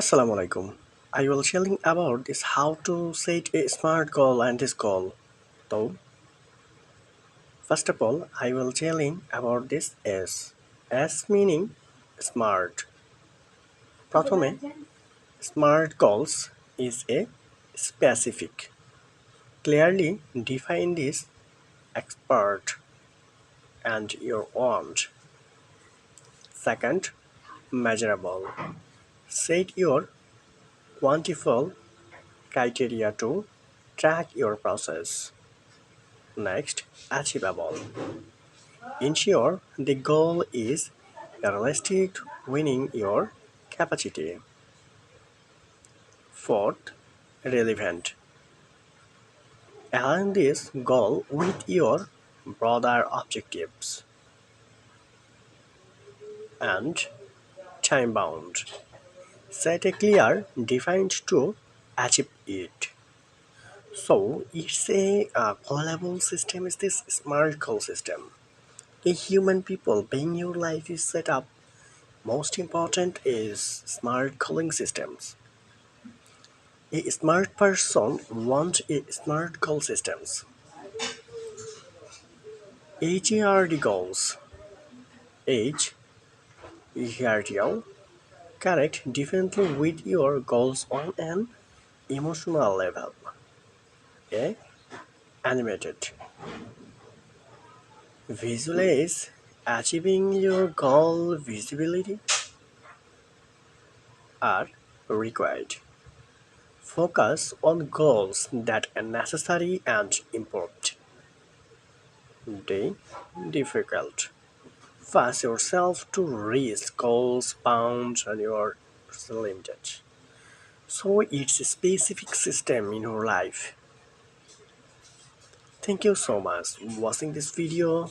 Assalamu alaikum. I will telling about this how to set a smart goal and this goal. So first of all, I will telling about this S. S meaning smart. প্রথমে smart goals is a specific. Clearly define this expert and your want. Second, measurable. Set your quantifiable criteria to track your process. Next, achievable. Ensure the goal is realistic within your capacity. Fourth, relevant. Align this goal with your broader objectives. And time bound. Set a clear, defined to achieve it. So it's a callable system is this smart goal system. A human people being your life is set up. Most important is smart calling systems. A smart person wants a smart goal systems. HERD goals. H HERDL connect differently with your goals on an emotional level. A animated. Visualize achieving your goal visibility are required. Focus on goals that are necessary and important. D difficult. Force yourself to reach goals bound on your limited. So it's a specific system in your life. Thank you so much for watching this video.